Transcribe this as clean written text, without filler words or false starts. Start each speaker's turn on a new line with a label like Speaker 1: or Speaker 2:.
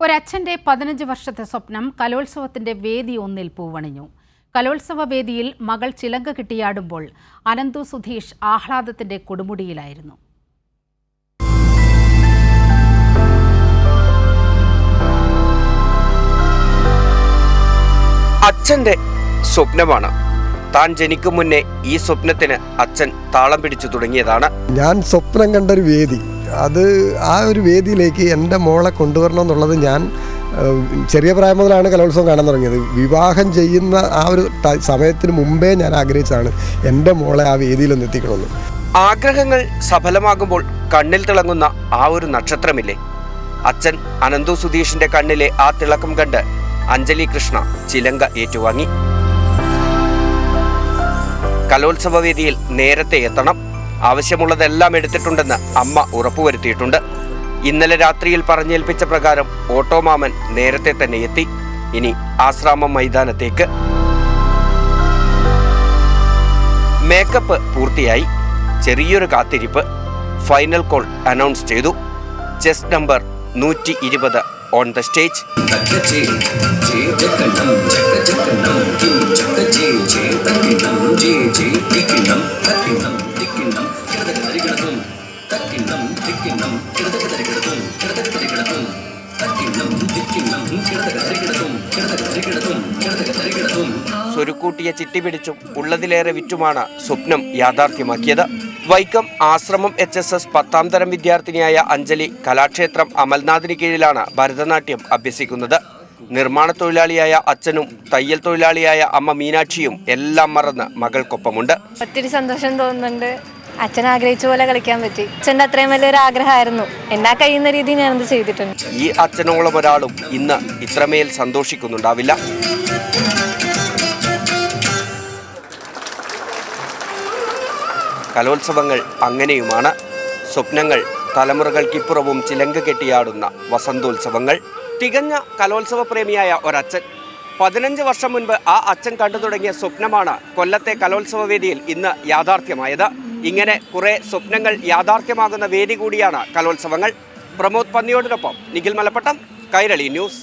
Speaker 1: ഒരച്ഛൻ്റെ 15 വർഷത്തെ സ്വപ്നം കലോത്സവത്തിന്റെ വേദി ഒന്നിൽ പൂവണിഞ്ഞു. കലോത്സവ വേദിയിൽ മകൾ ചിലങ്ക കിട്ടിയാടുമ്പോൾ അനന്തു സുധീഷ് ആഹ്ലാദത്തിന്റെ കൊടുമുടിയിലായിരുന്നു.
Speaker 2: അച്ഛന്റെ സ്വപ്നമാണ്. താൻ ജനിക്കും മുന്നേ ഈ സ്വപ്നത്തിന് അച്ഛൻ താളം പിടിച്ചു തുടങ്ങിയതാണ്.
Speaker 3: ഞാൻ സ്വപ്നം കണ്ടൊരു വേദി, അത് ആ ഒരു വേദിയിലേക്ക് എൻ്റെ മോളെ കൊണ്ടുവരണം എന്നുള്ളത് ഞാൻ ചെറിയ പ്രായം മുതലാണ് കലോത്സവം കാണാൻ തുടങ്ങിയത്. വിവാഹം ചെയ്യുന്ന ആ ഒരു സമയത്തിന് മുമ്പേ ഞാൻ ആഗ്രഹിച്ചതാണ് എൻ്റെ മോളെ ആ വേദിയിലൊന്ന് എത്തിക്കണമെന്ന്.
Speaker 2: ആഗ്രഹങ്ങൾ സഫലമാകുമ്പോൾ കണ്ണിൽ തിളങ്ങുന്ന ആ ഒരു നക്ഷത്രമില്ലേ, അച്ഛൻ അനന്തു സുധീഷിന്റെ കണ്ണിലെ ആ തിളക്കം കണ്ട് അഞ്ജലി കൃഷ്ണ ചിലങ്ക ഏറ്റുവാങ്ങി. കലോത്സവ വേദിയിൽ നേരത്തെ എത്തണം, ആവശ്യമുള്ളതെല്ലാം എടുത്തിട്ടുണ്ടെന്ന് അമ്മ ഉറപ്പുവരുത്തിയിട്ടുണ്ട്. ഇന്നലെ രാത്രിയിൽ പറഞ്ഞേൽപ്പിച്ച പ്രകാരം ഓട്ടോമാമൻ നേരത്തെ തന്നെ എത്തി. ഇനി ആശ്രാമം മൈതാനത്തേക്ക്. മേക്കപ്പ് പൂർത്തിയായി. ചെറിയൊരു കാത്തിരിപ്പ്. ഫൈനൽ കോൾ അനൗൺസ് ചെയ്തു. Chest number 120 on the stage. സ്വരുക്കൂട്ടിയ ചിട്ടി പിടിച്ചും ഉള്ളതിലേറെ വിറ്റുമാണ് സ്വപ്നം യാഥാർത്ഥ്യമാക്കിയത്. വൈക്കം ആശ്രമം HSS 10ാം തരം വിദ്യാർത്ഥിനിയായ അഞ്ജലി കലാക്ഷേത്രം അമൽനാഥിന് കീഴിലാണ് ഭരതനാട്യം അഭ്യസിക്കുന്നത്. നിർമ്മാണ തൊഴിലാളിയായ അച്ഛനും തയ്യൽ തൊഴിലാളിയായ അമ്മ മീനാക്ഷിയും എല്ലാം മറന്ന് മകൾക്കൊപ്പമുണ്ട്.
Speaker 4: ഒത്തിരി സന്തോഷം തോന്നുന്നുണ്ട്. അച്ഛൻ ആഗ്രഹിച്ച പോലെ കളിക്കാൻ പറ്റി. അച്ഛൻ്റെ അത്രയും വലിയൊരു ആഗ്രഹമായിരുന്നു. എന്നാ കഴിയുന്ന രീതിയിൽ ഞാനത് ചെയ്തിട്ടുണ്ട്.
Speaker 2: ഈ അച്ഛനോളം ഒരാളും ഇന്ന് ഇത്രമേൽ സന്തോഷിക്കുന്നുണ്ടാവില്ല. കലോത്സവങ്ങൾ അങ്ങനെയുമാണ്. സ്വപ്നങ്ങൾ തലമുറകൾക്കിപ്പുറവും ചിലങ്ക കെട്ടിയാടുന്ന വസന്തോത്സവങ്ങൾ. തികഞ്ഞ കലോത്സവ പ്രേമിയായ ഒരച്ഛൻ. 15 വർഷം മുൻപ് ആ അച്ഛൻ കണ്ടു തുടങ്ങിയ സ്വപ്നമാണ് കൊല്ലത്തെ കലോത്സവ വേദിയിൽ ഇന്ന് യാഥാർത്ഥ്യമായത്. ഇങ്ങനെ കുറെ സ്വപ്നങ്ങൾ യാഥാർത്ഥ്യമാകുന്ന വേദി കൂടിയാണ് കലോത്സവങ്ങൾ. പ്രമോദ് പന്നിയോടിനൊപ്പം നിഖിൽ മലപ്പട്ടം, കൈരളി ന്യൂസ്.